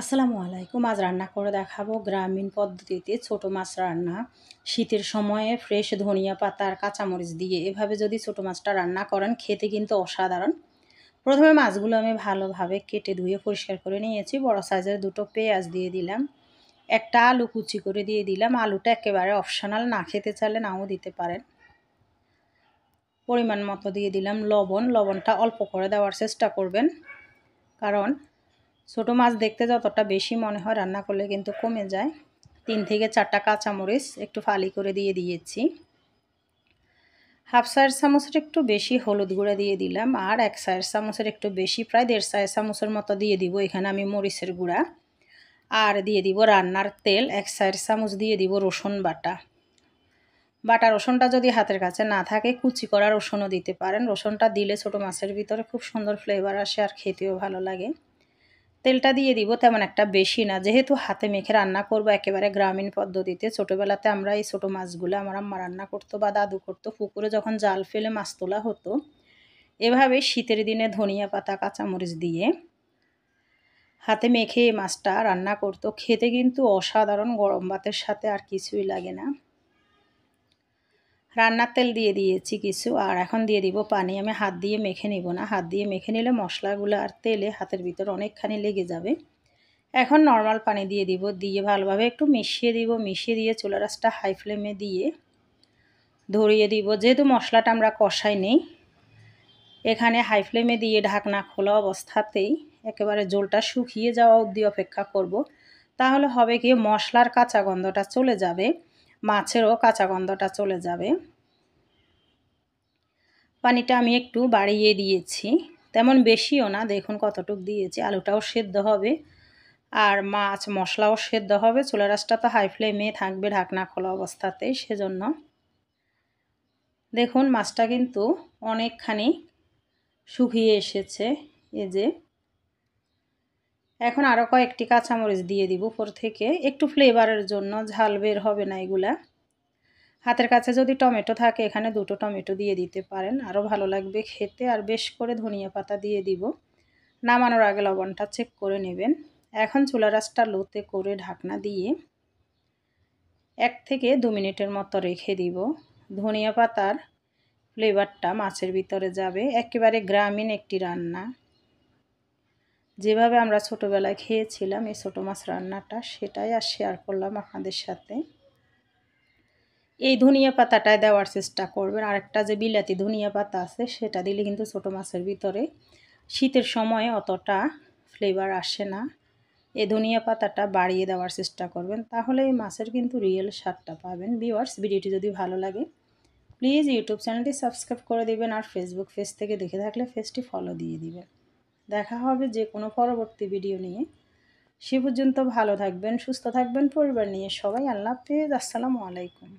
আসসালামু আলাইকুম। আজ রান্না করে দেখাবো গ্রামীণ পদ্ধতিতে ছোট মাছ রান্না। শীতের সময়ে ফ্রেশ ধনিয়া পাতা আর কাঁচামরিচ দিয়ে এভাবে যদি ছোট মাছটা রান্না করেন খেতে কিন্তু অসাধারণ। প্রথমে মাছগুলো আমি ভালোভাবে কেটে ধুয়ে পরিষ্কার করে নিয়েছি। বড় সাইজের দুটো পেঁয়াজ দিয়ে দিলাম, একটা আলু কুচি করে দিয়ে দিলাম। আলুটা একেবারে অপশনাল, না খেতে চাইলে নাও দিতে পারেন। পরিমাণ মতো দিয়ে দিলাম লবণ। লবণটা অল্প করে দেওয়ার চেষ্টা করবেন, কারণ ছোটো মাছ দেখতে যতটা বেশি মনে হয় রান্না করলে কিন্তু কমে যায়। 3 থেকে 4টা কাঁচামরিচ একটু ফালি করে দিয়ে দিয়েছি। হাফ চায়ের চামচের একটু বেশি হলুদ গুঁড়া দিয়ে দিলাম, আর 1 চায়ের চামচের একটু বেশি, প্রায় 1.5 চায়ের চামচের মতো দিয়ে দিব এখানে আমি মরিচের গুঁড়া। আর দিয়ে দিব রান্নার তেল 1 চায়ের চামচ, দিয়ে দিব রসুন বাটা। বাটা রসুনটা যদি হাতের কাছে না থাকে কুচি করা রসুনও দিতে পারেন। রসুনটা দিলে ছোটো মাছের ভিতরে খুব সুন্দর ফ্লেভার আসে আর খেতেও ভালো লাগে। তেলটা দিয়ে দিব তেমন একটা বেশি না, যেহেতু হাতে মেখে রান্না করব একেবারে গ্রামীণ পদ্ধতিতে। ছোটোবেলাতে আমরা এই ছোটো মাছগুলো আমার আম্মা রান্না করতো বা দাদু করতো, পুকুরে যখন জাল ফেলে মাছ তোলা হতো এভাবে শীতের দিনে ধনিয়া পাতা কাঁচামরিচ দিয়ে হাতে মেখে এই মাছটা রান্না করতো। খেতে কিন্তু অসাধারণ, গরম ভাতের সাথে আর কিছুই লাগে না। রান্নার তেল দিয়ে দিয়েছি কিছু, আর এখন দিয়ে দিব পানি। আমি হাত দিয়ে মেখে নিব না, হাত দিয়ে মেখে নিলে মশলাগুলো আর তেলে হাতের ভিতর অনেকখানি লেগে যাবে। এখন নর্মাল পানি দিয়ে দিব, দিয়ে ভালোভাবে একটু মিশিয়ে দিব। মিশিয়ে দিয়ে চুলার আঁচটা হাই ফ্লেমে দিয়ে ধরিয়ে দিব। যেহেতু মশলাটা আমরা কষাই নেই, এখানে হাই ফ্লেমে দিয়ে ঢাকনা খোলা অবস্থাতেই একেবারে ঝোলটা শুকিয়ে যাওয়া অবধি অপেক্ষা করব। তাহলে হবে কি, মশলার কাঁচা গন্ধটা চলে যাবে, মাছেরও কাঁচা গন্ধটা চলে যাবে। পানিটা আমি একটু বাড়িয়ে দিয়েছি, তেমন বেশিও না, দেখুন কতটুকু দিয়েছি। আলুটাও সেদ্ধ হবে আর মাছ মশলাও সেদ্ধ হবে। চুলার আঁচটা তো হাই ফ্লেমে থাকবে ঢাকনা খোলা অবস্থাতেই, সেজন্য দেখুন মাছটা কিন্তু অনেকখানি শুকিয়ে এসেছে। এই যে এখন আরও কয়েকটি কাঁচামরিচ দিয়ে দিব উপর থেকে, একটু ফ্লেভারের জন্য, ঝাল বের হবে না এগুলা। হাতের কাছে যদি টমেটো থাকে এখানে 2টো টমেটো দিয়ে দিতে পারেন, আরও ভালো লাগবে খেতে। আর বেশ করে ধনিয়া পাতা দিয়ে দিব। নামানোর আগে লবণটা চেক করে নেবেন। এখন চুলার আঁচটা লোতে করে ঢাকনা দিয়ে 1 থেকে 2 মিনিটের মতো রেখে দিব। ধনিয়া পাতার ফ্লেভারটা মাছের ভিতরে যাবে। একেবারে গ্রামীণ একটি রান্না, যেভাবে আমরা ছোটোবেলায় খেয়েছিলাম এই ছোটো মাছ রান্নাটা, সেটাই আর শেয়ার করলাম আপনাদের সাথে। এই ধনিয়া পাতাটায় দেওয়ার চেষ্টা করবেন। আরেকটা যে বিলাতি ধনিয়া পাতা আছে সেটা দিলে কিন্তু ছোটো মাছের ভিতরে শীতের সময়ে অতটা ফ্লেভার আসে না। এই ধনিয়া পাতাটা বাড়িয়ে দেওয়ার চেষ্টা করবেন, তাহলে এই মাছের কিন্তু রিয়েল স্বাদটা পাবেন। ভিউয়ার্স, ভিডিওটি যদি ভালো লাগে প্লিজ ইউটিউব চ্যানেলটি সাবস্ক্রাইব করে দিবেন, আর ফেসবুক পেজ থেকে দেখে থাকলে পেজটি ফলো দিয়ে দিবেন। দেখা হবে যে কোনো পরবর্তী ভিডিও নিয়ে। সে পর্যন্ত ভালো থাকবেন, সুস্থ থাকবেন, পরিবার নিয়ে সবাই। আল্লাহ হাফেজ, আসসালামু আলাইকুম।